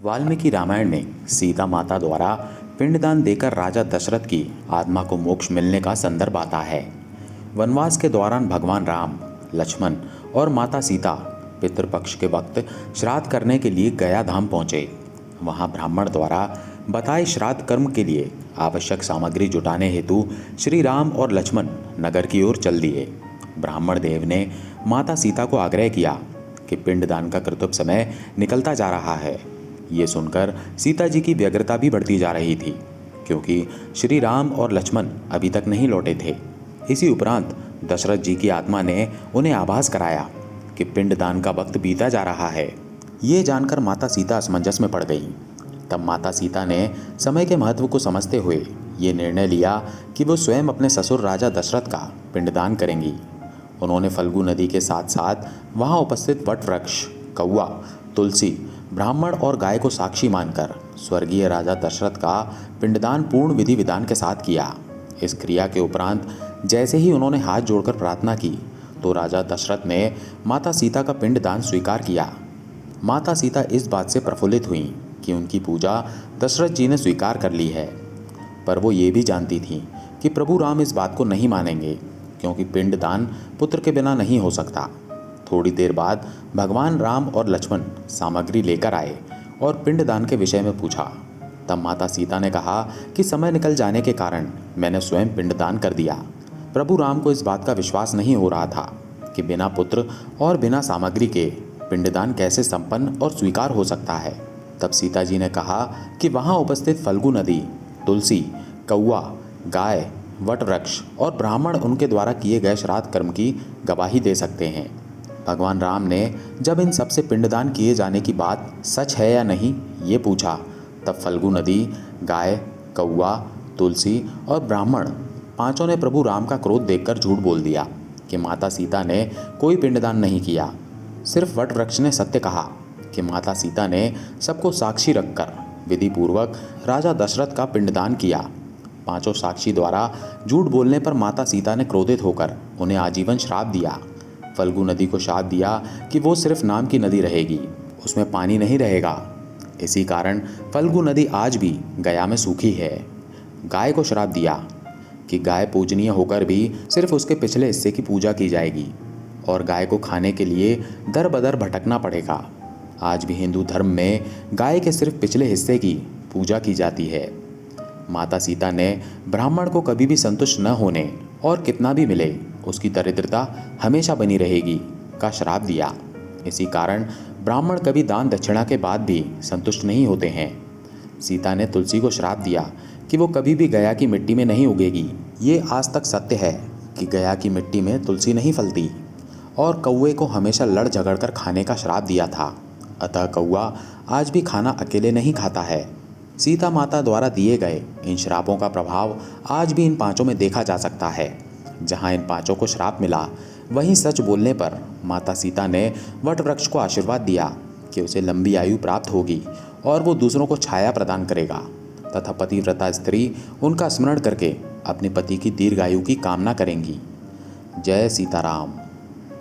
वाल्मीकि रामायण में सीता माता द्वारा पिंडदान देकर राजा दशरथ की आत्मा को मोक्ष मिलने का संदर्भ आता है। वनवास के दौरान भगवान राम, लक्ष्मण और माता सीता पितृपक्ष के वक्त श्राद्ध करने के लिए गया धाम पहुंचे। वहां ब्राह्मण द्वारा बताए श्राद्ध कर्म के लिए आवश्यक सामग्री जुटाने हेतु श्री राम और लक्ष्मण नगर की ओर चल दिए। ब्राह्मण देव ने माता सीता को आग्रह किया कि पिंडदान का कर्तव्य समय निकलता जा रहा है। ये सुनकर सीता जी की व्यग्रता भी बढ़ती जा रही थी, क्योंकि श्री राम और लक्ष्मण अभी तक नहीं लौटे थे। इसी उपरांत दशरथ जी की आत्मा ने उन्हें आभास कराया कि पिंडदान का वक्त बीता जा रहा है। ये जानकर माता सीता असमंजस में पड़ गई। तब माता सीता ने समय के महत्व को समझते हुए ये निर्णय लिया कि वो स्वयं अपने ससुर राजा दशरथ का पिंडदान करेंगी। उन्होंने फल्गु नदी के साथ साथ वहाँ उपस्थित वट वृक्ष, कौआ, तुलसी, ब्राह्मण और गाय को साक्षी मानकर स्वर्गीय राजा दशरथ का पिंडदान पूर्ण विधि विधान के साथ किया। इस क्रिया के उपरांत जैसे ही उन्होंने हाथ जोड़कर प्रार्थना की तो राजा दशरथ ने माता सीता का पिंडदान स्वीकार किया। माता सीता इस बात से प्रफुल्लित हुई कि उनकी पूजा दशरथ जी ने स्वीकार कर ली है, पर वो ये भी जानती थी कि प्रभु राम इस बात को नहीं मानेंगे, क्योंकि पिंडदान पुत्र के बिना नहीं हो सकता। थोड़ी देर बाद भगवान राम और लक्ष्मण सामग्री लेकर आए और पिंडदान के विषय में पूछा। तब माता सीता ने कहा कि समय निकल जाने के कारण मैंने स्वयं पिंडदान कर दिया। प्रभु राम को इस बात का विश्वास नहीं हो रहा था कि बिना पुत्र और बिना सामग्री के पिंडदान कैसे संपन्न और स्वीकार हो सकता है। तब सीता जी ने कहा कि वहाँ उपस्थित फल्गु नदी, तुलसी, कौआ, गाय, वट वृक्ष और ब्राह्मण उनके द्वारा किए गए श्राद्ध कर्म की गवाही दे सकते हैं। भगवान राम ने जब इन सबसे पिंडदान किए जाने की बात सच है या नहीं ये पूछा, तब फल्गु नदी, गाय, कौआ, तुलसी और ब्राह्मण पांचों ने प्रभु राम का क्रोध देखकर झूठ बोल दिया कि माता सीता ने कोई पिंडदान नहीं किया। सिर्फ वट वृक्ष ने सत्य कहा कि माता सीता ने सबको साक्षी रखकर विधि पूर्वक राजा दशरथ का पिंडदान किया। पांचों साक्षी द्वारा झूठ बोलने पर माता सीता ने क्रोधित होकर उन्हें आजीवन श्राप दिया। फल्गु नदी को श्राप दिया कि वो सिर्फ नाम की नदी रहेगी, उसमें पानी नहीं रहेगा। इसी कारण फल्गु नदी आज भी गया में सूखी है। गाय को श्राप दिया कि गाय पूजनीय होकर भी सिर्फ उसके पिछले हिस्से की पूजा की जाएगी और गाय को खाने के लिए दर बदर भटकना पड़ेगा। आज भी हिंदू धर्म में गाय के सिर्फ पिछले हिस्से की पूजा की जाती है। माता सीता ने ब्राह्मण को कभी भी संतुष्ट न होने और कितना भी मिले उसकी दरिद्रता हमेशा बनी रहेगी का श्राप दिया। इसी कारण ब्राह्मण कभी दान दक्षिणा के बाद भी संतुष्ट नहीं होते हैं। सीता ने तुलसी को श्राप दिया कि वो कभी भी गया की मिट्टी में नहीं उगेगी। ये आज तक सत्य है कि गया की मिट्टी में तुलसी नहीं फलती। और कौवे को हमेशा लड़ झगड़ कर खाने का श्राप दिया था, अतः कौआ आज भी खाना अकेले नहीं खाता है। सीता माता द्वारा दिए गए इन श्रापों का प्रभाव आज भी इन पांचों में देखा जा सकता है। जहाँ इन पांचों को श्राप मिला, वहीं सच बोलने पर माता सीता ने वट वृक्ष को आशीर्वाद दिया कि उसे लंबी आयु प्राप्त होगी और वो दूसरों को छाया प्रदान करेगा, तथा पतिव्रता स्त्री उनका स्मरण करके अपने पति की दीर्घायु की कामना करेंगी। जय सीताराम।